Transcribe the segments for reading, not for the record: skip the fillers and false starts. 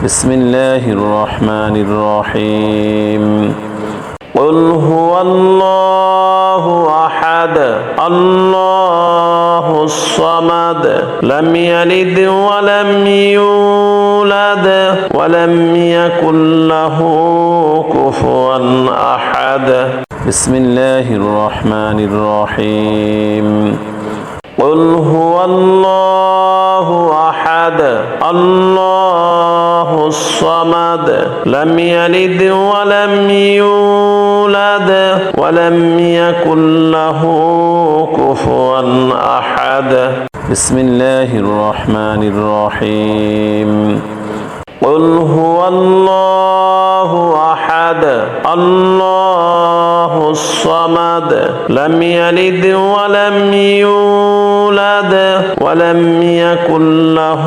بسم الله الرحمن الرحيم قل هو الله أحد الله الصمد لم يلد ولم يولد ولم يكن له كفوا أحد بسم الله الرحمن الرحيم قل هو الله أحد الله الصمد لم يلد ولم يولد ولم يكن له كفوا أحد بسم الله الرحمن الرحيم قل هو الله أحد الله الصمد لم يلد ولم يولد ولم يكن له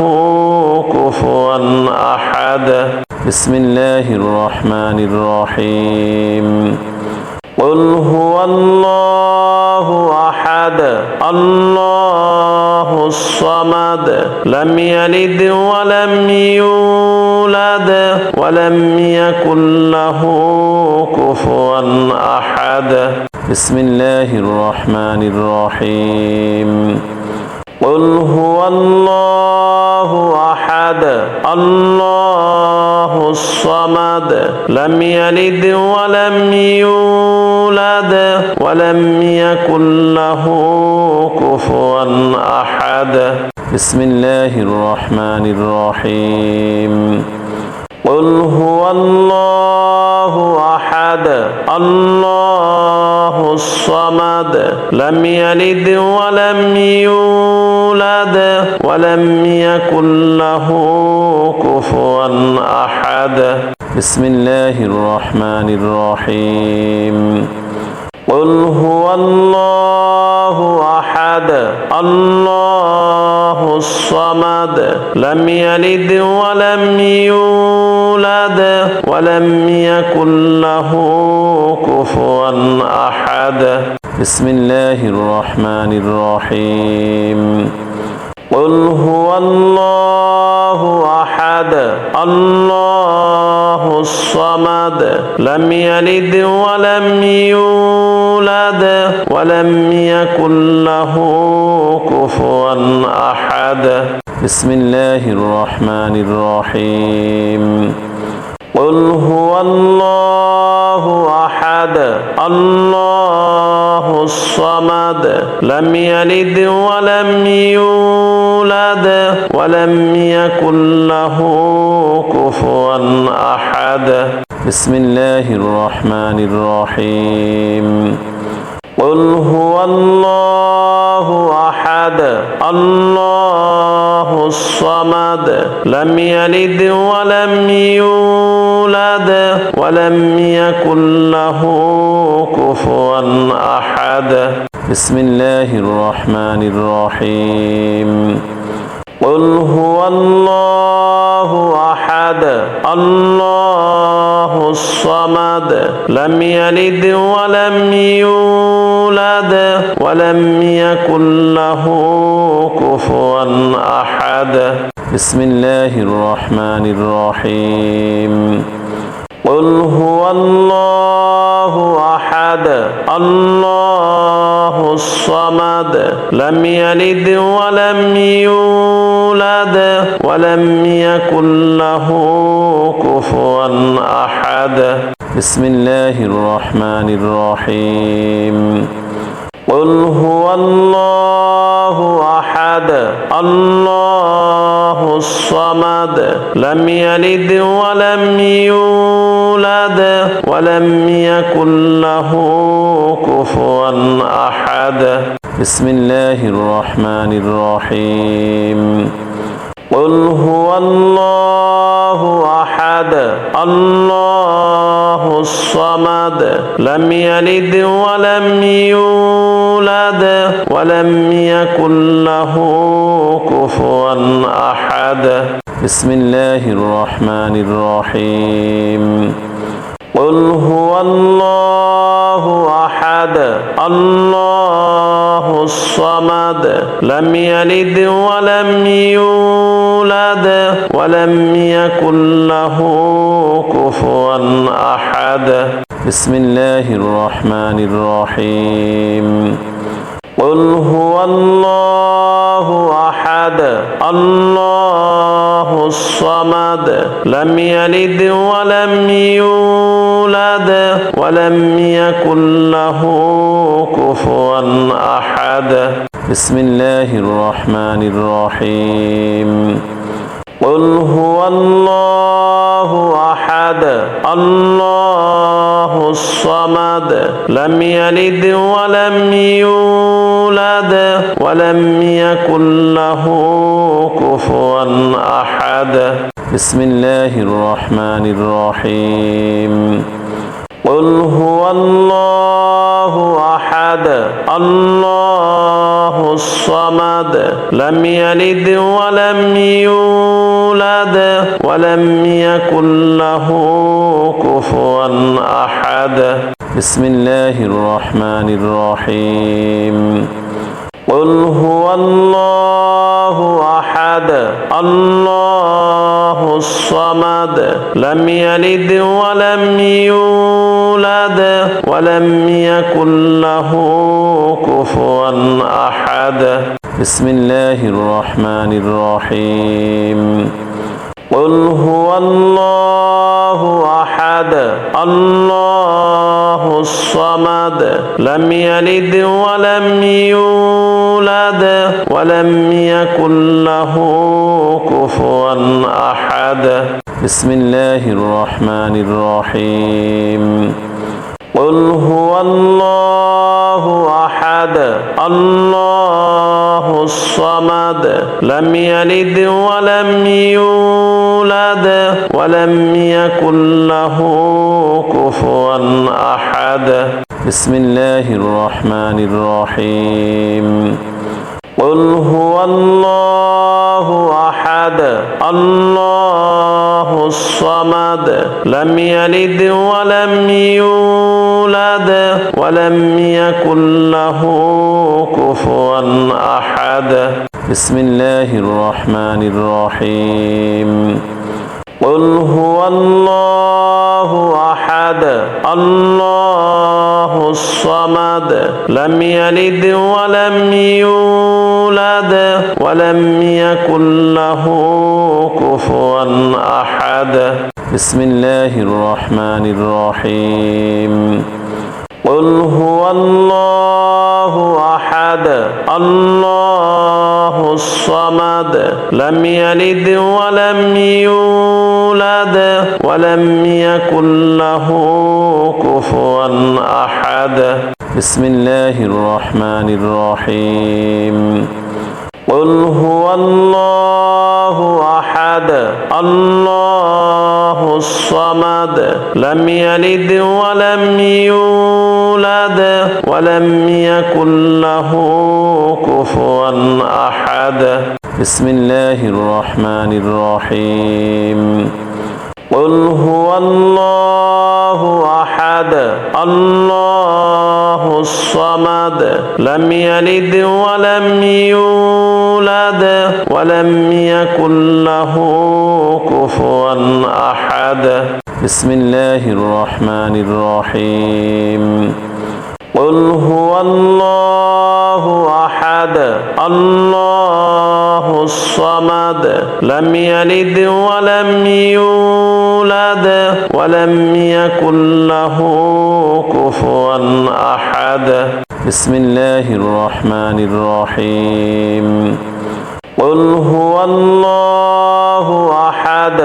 كفوا أحد بسم الله الرحمن الرحيم قل هو الله أحد الله الصمد لم يلد ولم يولد ولم يكن له كفوا أحد بسم الله الرحمن الرحيم قل هو الله أحد الله الصمد لم يلد ولم يولد ولم يكن له كفوا أحد بسم الله الرحمن الرحيم قل هو الله أحد الله الصمد لم يلد ولم يولد ولم يكن له كفوا أحد بسم الله الرحمن الرحيم قل هو الله أحد الله الصمد لم يلد ولم يولد ولم يكن له كفوا أحد بسم الله الرحمن الرحيم قل هو الله أحد الله الصمد لم يلد ولم يولد ولم يكن له كفوا أحد بسم الله الرحمن الرحيم قل هو الله أحد الله الصمد لم يلد ولم يولد ولم يكن له كفوا أحد بسم الله الرحمن الرحيم قل هو الله أحد الله الصمد لم يلد ولم يولد ولم يكن له كفوا أحد بسم الله الرحمن الرحيم قل هو الله أحد الله الصمد لم يلد ولم يولد ولم يكن له كفوا أحد بسم الله الرحمن الرحيم قل هو الله أحد الله الصمد لم يلد ولم يولد ولم يكن له كفوا أحد بسم الله الرحمن الرحيم قل هو الله أحد الله الصمد لم يلد ولم يولد ولم يكن له كفوا أحد بسم الله الرحمن الرحيم قل هو الله أحد الله الصمد لم يلد ولم يولد ولم يكن له كفوا أحد بسم الله الرحمن الرحيم قل هو الله أحد أحد الله الصمد لم يلد ولم يولد ولم يكن له كفوا أحد بسم الله الرحمن الرحيم قل هو الله أحد الله الصمد لم يلد ولم يولد ولم يكن له كفوا أحد بسم الله الرحمن الرحيم قل هو الله أحد الله الصمد لم يلد ولم يولد ولم يكن له كفوا أحد بسم الله الرحمن الرحيم قل هو الله أحد الله الصمد لم يلد ولم يولد ولم يكن له كفوا أحد بسم الله الرحمن الرحيم قل هو الله أحد الله الصمد لم يلد ولم يولد ولم يكن له كفوا أحد بسم الله الرحمن الرحيم قل هو الله أحد الله الصمد لم يلد ولم يولد ولم يكن له كفوا أحد بسم الله الرحمن الرحيم قل هو الله أحد الله الصمد لم يلد ولم يولد ولم يكن له كفوا أحد بسم الله الرحمن الرحيم قل هو الله أحد الله الصمد لم يلد ولم يولد ولم يكن له كفوا أحد بسم الله الرحمن الرحيم قل هو الله أحد الله الصمد لم يلد ولم يولد ولم يكن له كفوا أحد بسم الله الرحمن الرحيم قل هو الله أحد الله الصمد لم يلد ولم يولد ولم يكن له كفوا أحد بسم الله الرحمن الرحيم قل هو الله أحد الله الصمد لم يلد ولم يولد ولم يكن له كفوا أحد بسم الله الرحمن الرحيم قل هو الله أحد الله الصمد لم يلد ولم يولد ولم يكن له كفوا أحد بسم الله الرحمن الرحيم قل هو الله أحد الله الصمد لم يلد ولم يولد ولم يكن له كفوا أحد بسم الله الرحمن الرحيم قل هو الله أحد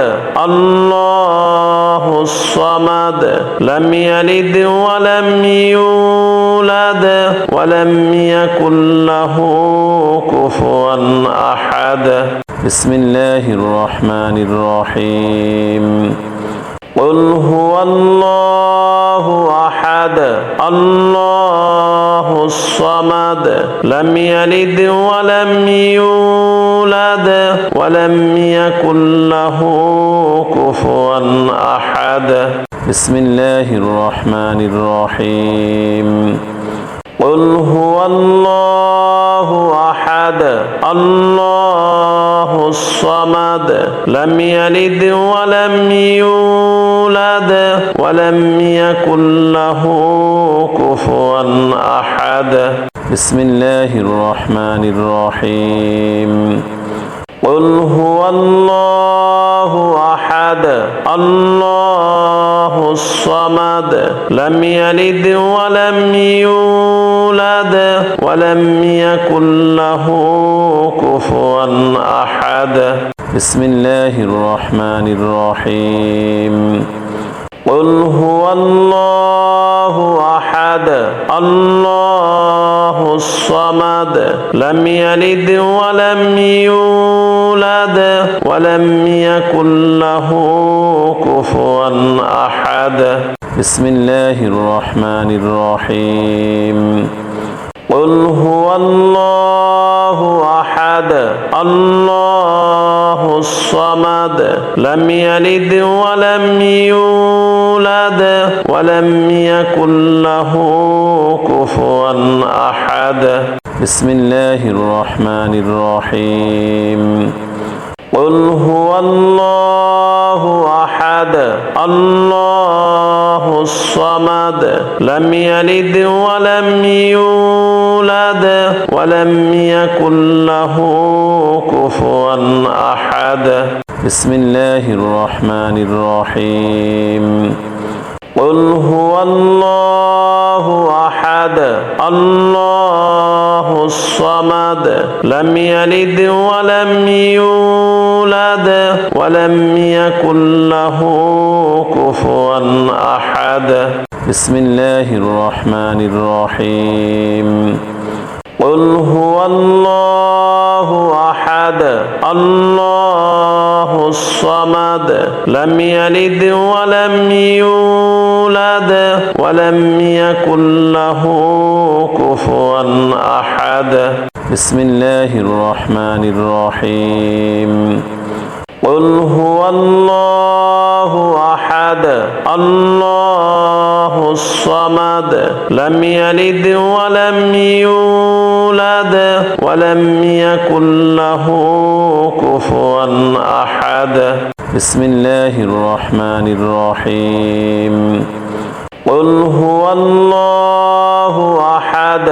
الله الصمد لم يلد ولم يولد ولم يكن له كفوا أحد بسم الله الرحمن الرحيم قل هو الله أحد الله الصمد لم يلد ولم يولد ولم يكن له كفوا أحد بسم الله الرحمن الرحيم قل هو الله أحد الله الصمد لم يلد ولم يولد ولم يكن له كفوا أحد بسم الله الرحمن الرحيم قل هو الله أحد الله الصمد لم يلد ولم يولد ولم يكن له كفوا أحد بسم الله الرحمن الرحيم قل هو الله أحد الله الصمد لم يلد ولم يولد ولم يكن له كفوا أحد بسم الله الرحمن الرحيم قل هو الله أحد الله الصمد لم يلد ولم يولد ولم يكن له كفوا أحد بسم الله الرحمن الرحيم قل هو الله أحد الله الصمد لم يلد ولم يولد ولم يكن له كفوا أحد بسم الله الرحمن الرحيم قل هو الله أحد الله الصمد لم يلد ولم يولد ولم يكن له كفوا أحد بسم الله الرحمن الرحيم قل هو الله أحد الله الصمد لم يلد ولم يولد ولم يكن له كفوا أحد بسم الله الرحمن الرحيم قل هو الله أحد الله الصمد لم يلد ولم يولد ولم يكن له كفوا أحد بسم الله الرحمن الرحيم قل هو الله أحد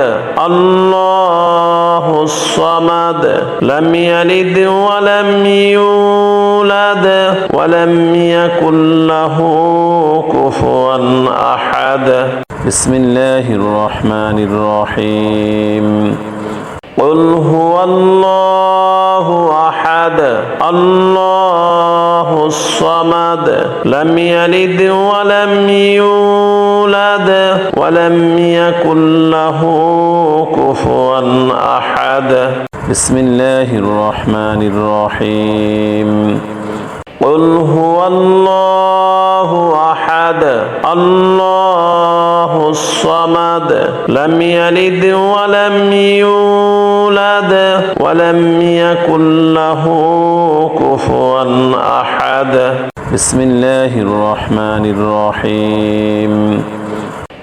الله الصمد لم يلد ولم يولد ولم يكن له كفوا أحد بسم الله الرحمن الرحيم قل هو الله أحد الله الصمد لم يلد ولم يولد ولم يكن له كفوا أحد بسم الله الرحمن الرحيم قل هو الله أحد الله الصمد لم يلد ولم يولد ولم يكن له كفوا أحد بسم الله الرحمن الرحيم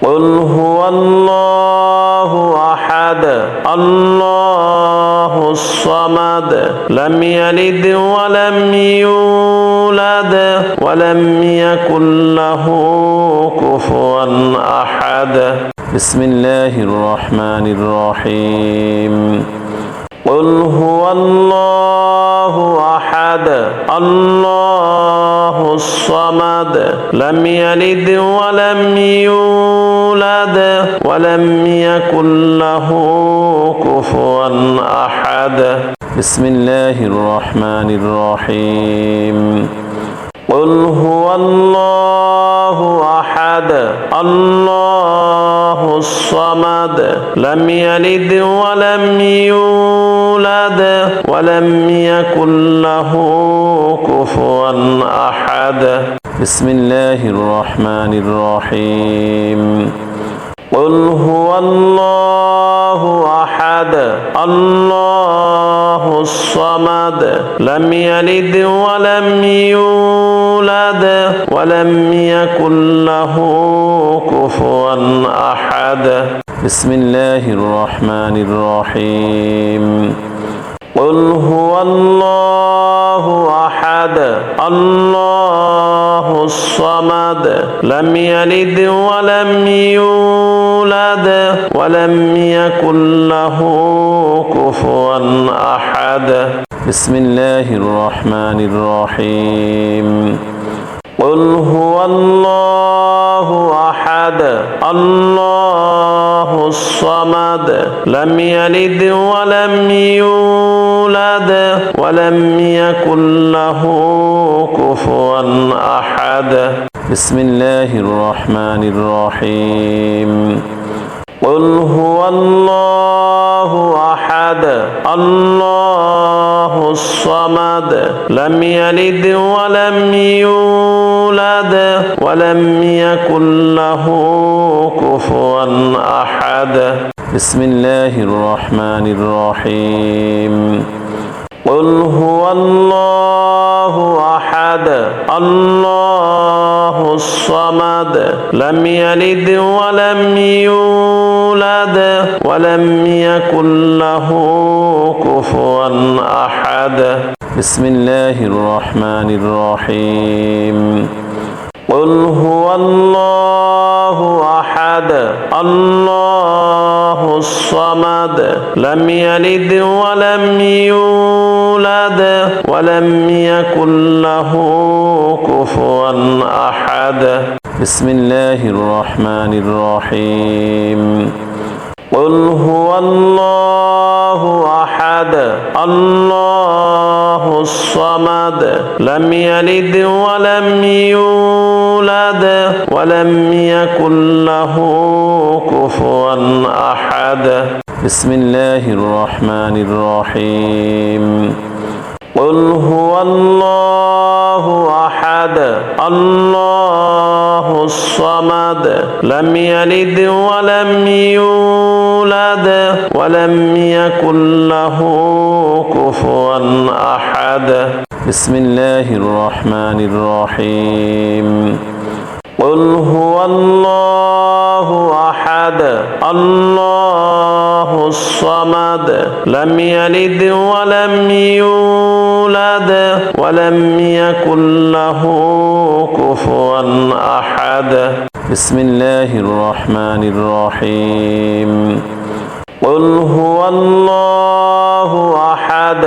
قل هو الله أحد الله الصمد لم يلد ولم يولد ولم يكن له كفوا أحد بسم الله الرحمن الرحيم قل هو الله أحد الله الصمد لم يلد ولم يولد ولم يكن له كفوا أحد بسم الله الرحمن الرحيم قل هو الله أحد الله الصمد لم يلد ولم يولد ولم يكن له كفوا أحد بسم الله الرحمن الرحيم قل هو الله أحد الله الصمد لم يلد ولم يولد ولم يكن له كفوا أحد بسم الله الرحمن الرحيم قل هو الله أحد الله الصمد لم يلد ولم يولد ولم يكن له كفوا أحد بسم الله الرحمن الرحيم قل هو الله أحد الله الصمد لم يلد ولم يولد ولم يكن له كفوا أحد بسم الله الرحمن الرحيم قل هو الله أحد الله الصمد لم يلد ولم يولد ولم يكن له كفوا أحد بسم الله الرحمن الرحيم قل هو الله أحد الله الصمد لم يلد ولم يولد ولم يكن له كفوا أحد بسم الله الرحمن الرحيم قل هو الله أحد الله الصمد لم يلد ولم يولد ولم يكن له كفوا أحد بسم الله الرحمن الرحيم قل هو الله أحد الله الصمد لم يلد ولم يولد ولم يكن له كفوا أحد بسم الله الرحمن الرحيم قل هو الله أحد الله الصمد لم يلد ولم يولد ولم يكن له كفوا أحد بسم الله الرحمن الرحيم قل هو الله أحد الله الصمد لم يلد ولم يولد ولم يكن له كفوا أحد بسم الله الرحمن الرحيم قل هو الله أحد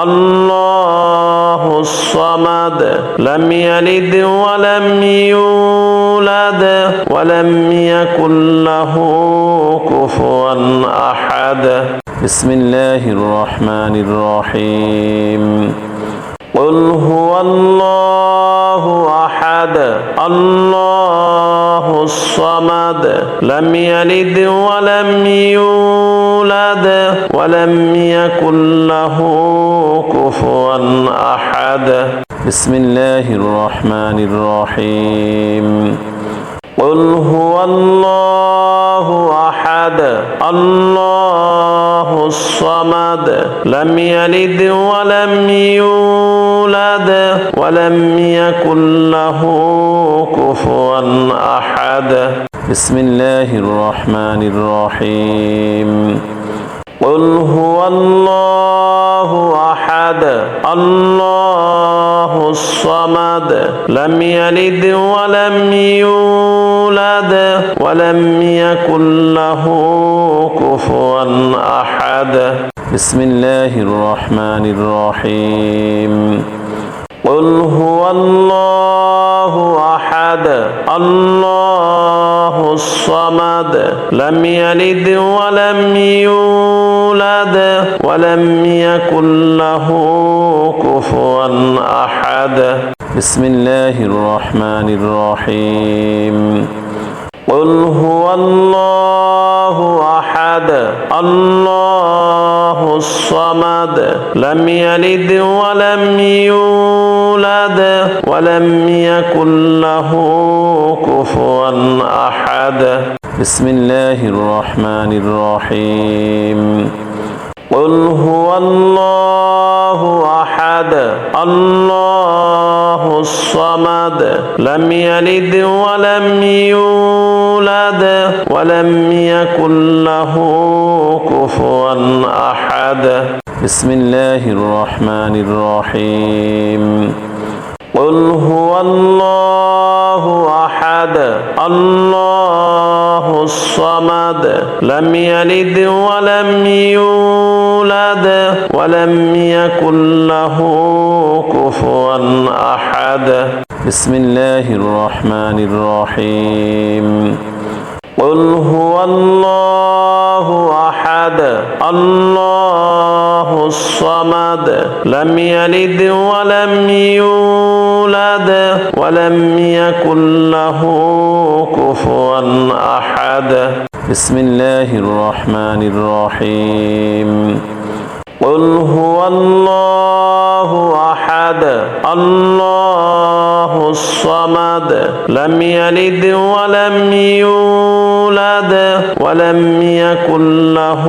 الله الصمد لم يلد ولم يولد ولم يكن له كفوا أحد بسم الله الرحمن الرحيم قل هو الله أحد الله الصمد لم يلد ولم يولد ولم يكن له كفوا أحد بسم الله الرحمن الرحيم قل هو الله أحد الله الصمد لم يلد ولم يولد ولم يكن له كفوا أحد بسم الله الرحمن الرحيم قل هو الله أحد الله الصمد لم يلد ولم يولد ولم يكن له كفوا أحد بسم الله الرحمن الرحيم قل هو الله أحد الله الصمد لم يلد ولم يولد ولم يكن له كفوا أحد بسم الله الرحمن الرحيم قل هو الله أحد الله الصمد لم يلد ولم يولد ولم يكن له كفوا أحد بسم الله الرحمن الرحيم قل هو الله أحد أحد الله الصمد لم يلد ولم يولد ولم يكن له كفوا أحد بسم الله الرحمن الرحيم قل هو الله أحد الله الصمد لم يلد ولم يولد ولم يكن له كفوا أحد بسم الله الرحمن الرحيم قل هو الله أحد الله الصمد لم يلد ولم يولد ولم يكن له كفوا أحد بسم الله الرحمن الرحيم قل هو الله أحد الله الصمد لم يلد ولم يولد ولم يكن له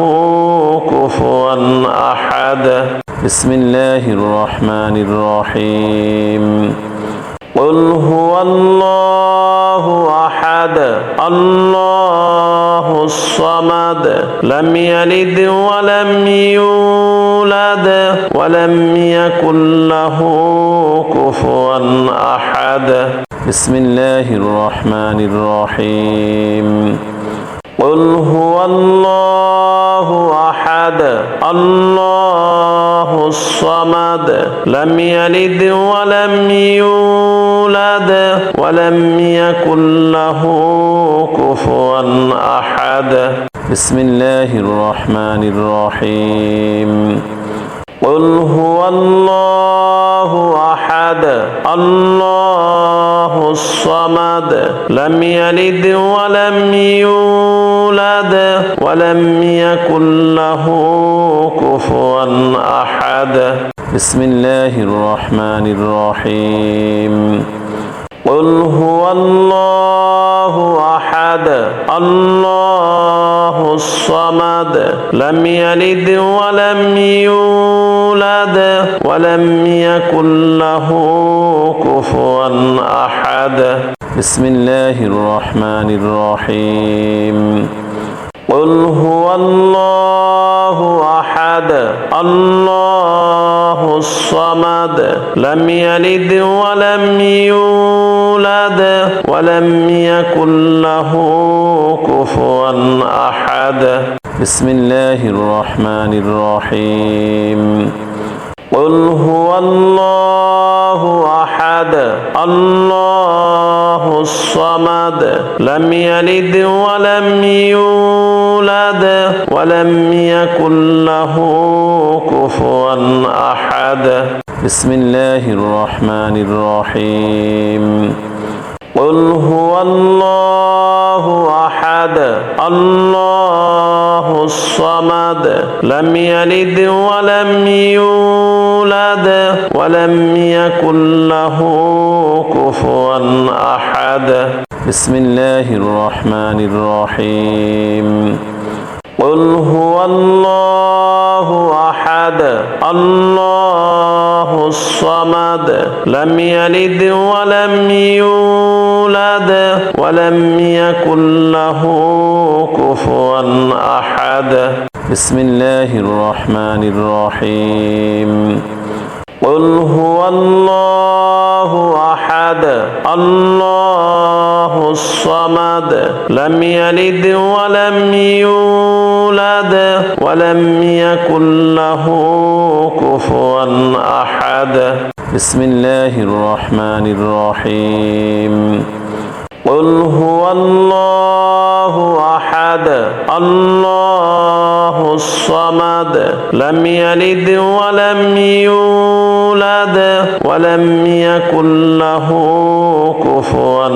كفوا أحد بسم الله الرحمن الرحيم قل هو الله أحد الله الصمد لم يلد ولم يولد ولم يكن له كفوا أحد بسم الله الرحمن الرحيم قل هو الله أحد الله الصمد لم يلد ولم يولد ولم يكن له كفوا أحد بسم الله الرحمن الرحيم قل هو الله أحد الله الصمد لم يلد ولم يولد ولم يكن له كفوا أحد بسم الله الرحمن الرحيم قل هو الله أحد الله الصمد لم يلد ولم يولد ولم يكن له كفوا أحد بسم الله الرحمن الرحيم قل هو الله أحد الله الصمد لم يلد ولم يولد ولم يكن له كفوا أحد بسم الله الرحمن الرحيم قل هو الله أحد الله الصمد لم يلد ولم يولد ولم يكن له كفوا أحد بسم الله الرحمن الرحيم قل هو الله أحد الله الصمد لم يلد ولم يولد ولم يكن له كفوا أحد بسم الله الرحمن الرحيم قل هو الله أحد الله الصمد لم يلد ولم يولد ولم يكن له كفوا أحد بسم الله الرحمن الرحيم قل هو الله أحد الله الصمد لم يلد ولم يولد ولم يكن له كفوا أحد بسم الله الرحمن الرحيم قل هو الله أحد الله الصمد لم يلد ولم يولد ولم يكن له كفوا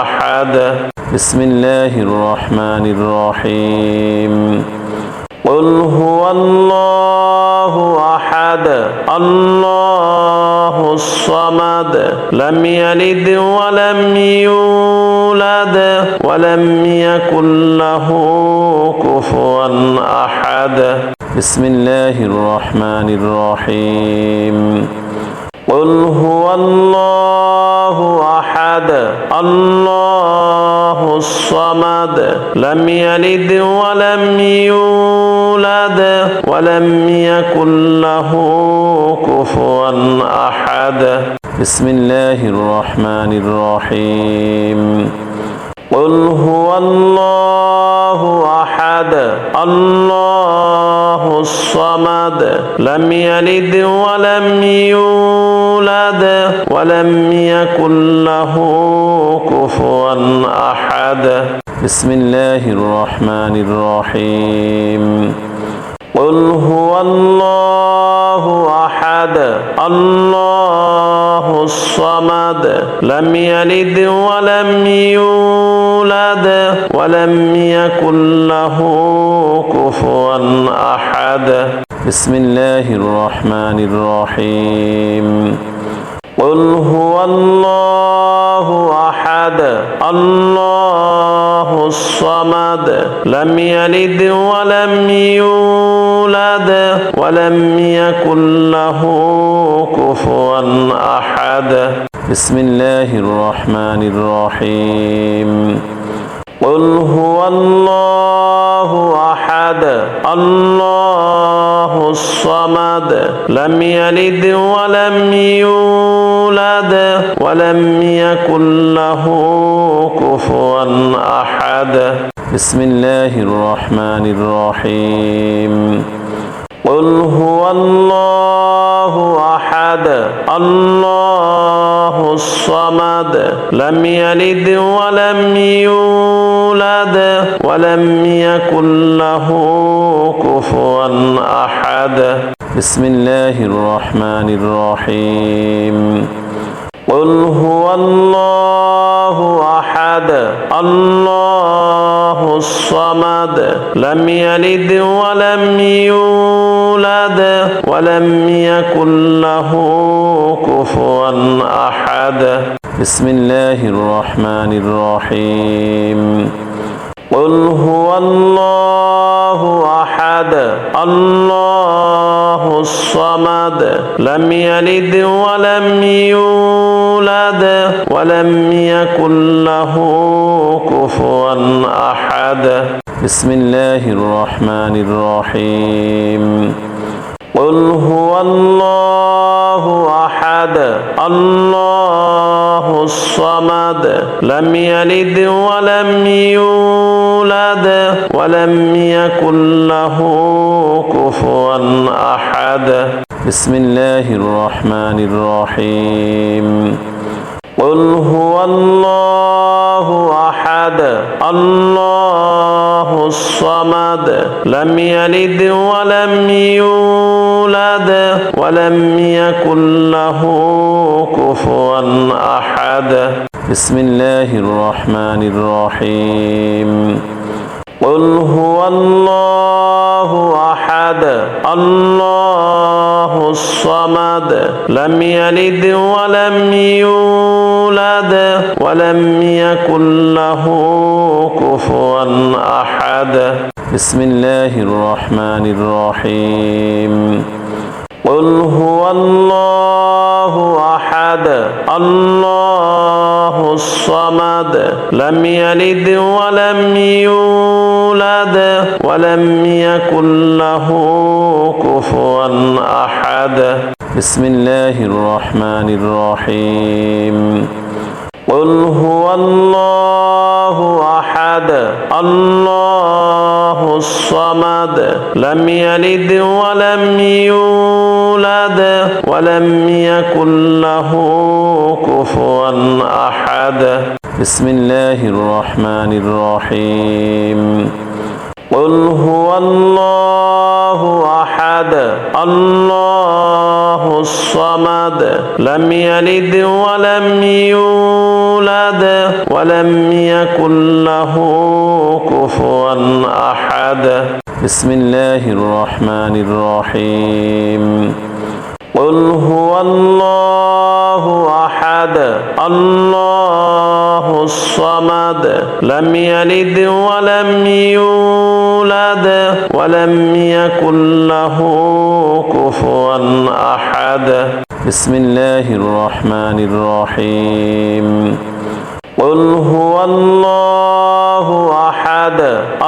أحد بسم الله الرحمن الرحيم قل هو الله أحد الله الصمد لم يلد ولم يولد ولم يكن له كفوا أحد بسم الله الرحمن الرحيم قل هو الله أحد الله الصمد لم يلد ولم يولد ولم يكن له كفوا أحد بسم الله الرحمن الرحيم قل هو الله أحد الله الصمد لم يلد ولم يولد ولم يكن له كفوا أحد بسم الله الرحمن الرحيم قل هو الله أحد الله الصمد لم يلد ولم يولد ولم يكن له كفوا أحد بسم الله الرحمن الرحيم قل هو الله أحد الله الصمد لم يلد ولم يولد ولم يكن له كفوا أحد بسم الله الرحمن الرحيم قل هو الله أحد الله الصمد لم يلد ولم يولد ولم يكن له كفوا أحد بسم الله الرحمن الرحيم قل هو الله أحد الله الصمد لم يلد ولم يولد ولم يكن له كفوا أحد بسم الله الرحمن الرحيم قل هو الله أحد الله الصمد لم يلد ولم يولد ولم يكن له كفوا أحد بسم الله الرحمن الرحيم قل هو الله أحد الله الصمد لم يلد ولم يولد ولم يكن له كفوا أحد بسم الله الرحمن الرحيم قل هو الله أحد الله الصمد لم يلد ولم يولد ولم يكن له كفوا أحد بسم الله الرحمن الرحيم قل هو الله أحد الله الصمد لم يلد ولم يولد ولم يكن له كفوا أحد بسم الله الرحمن الرحيم قل هو الله أحد الله الصمد لم يلد ولم يولد ولم يكن له كفوا أحد بسم الله الرحمن الرحيم قل هو الله أحد الله الصمد لم يلد ولم يولد ولم يكن له كفوا أحد بسم الله الرحمن الرحيم قل هو الله أحد الله الصمد لم يلد ولم يولد ولم يكن له كفوا أحد بسم الله الرحمن الرحيم قل هو الله أحد الله الصمد لم يلد ولم يولد ولم يكن له كفوا أحد بسم الله الرحمن الرحيم قل هو الله أحد الله الصمد لم يلد ولم يولد ولم يكن له كفوا أحد بسم الله الرحمن الرحيم قل هو الله أحد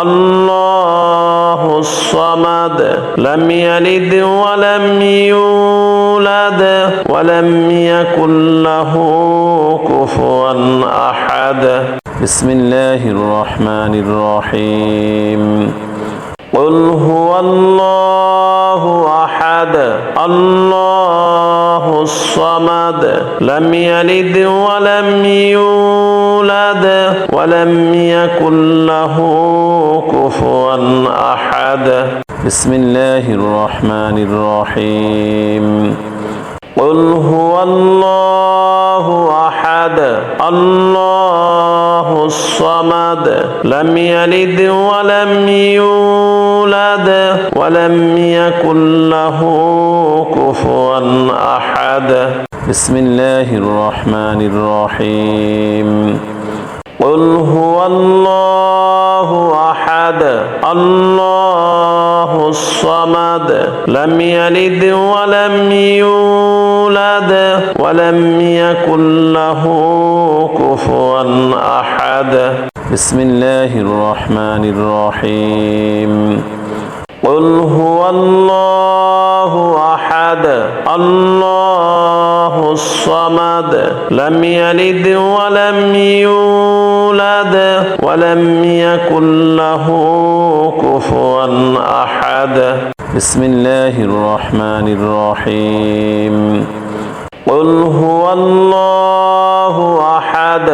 الله الصمد لم يلد ولم يولد ولم يكن له كفوا أحد بسم الله الرحمن الرحيم قل هو الله أحد الله الصمد لم يلد ولم يولد ولم يكن له كفوا أحد بسم الله الرحمن الرحيم قل هو الله أحد الله الصمد لم يلد ولم يولد ولم يكن له كفوا أحد بسم الله الرحمن الرحيم قل هو الله أحد الله الصمد لم يلد ولم يولد ولم يكن له كفوا أحد بسم الله الرحمن الرحيم قل هو الله أحد الله الصمد لم يلد ولم يولد ولم يكن له كفوا أحد بسم الله الرحمن الرحيم قل هو الله أحد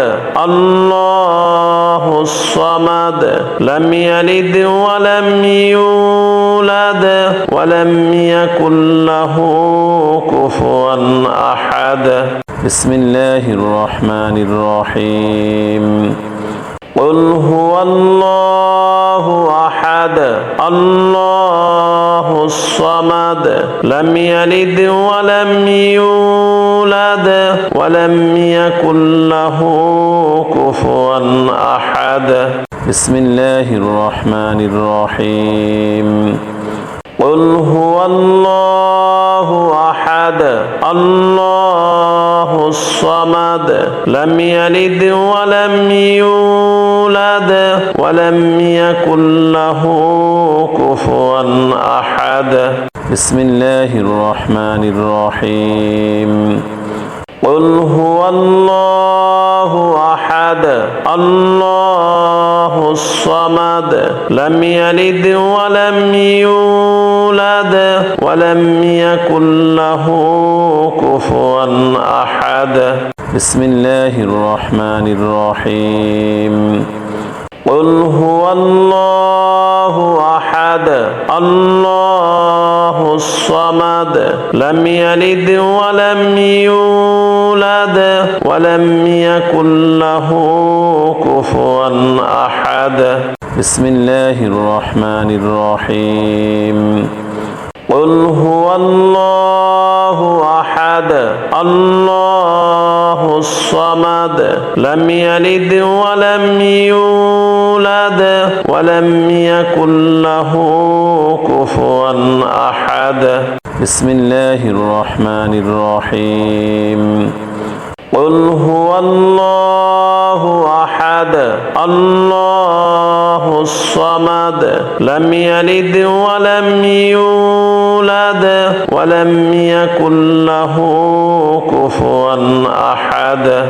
الله الصمد لم يلد ولم يولد ولم يكن له كفوا أحد بسم الله الرحمن الرحيم قل هو الله أحد الله الصمد لم يلد ولم يولد ولم يكن له كفوا أحد بسم الله الرحمن الرحيم قل هو الله أحد الله الصمد لم يلد ولم يولد ولم يكن له كفوا أحد بسم الله الرحمن الرحيم قل هو الله أحد الله الصمد لم يلد ولم يولد ولم يكن له كفوا أحد بسم الله الرحمن الرحيم قل هو الله أحد الله الصمد لم يلد ولم يولد ولم يكن له كفوا أحد بسم الله الرحمن الرحيم قل هو الله أحد الله الصمد لم يلد ولم يولد ولم يكن له كفوا أحد بسم الله الرحمن الرحيم قل هو الله أحد الله الصمد لم يلد ولم يولد ولم يكن له كفوا أحد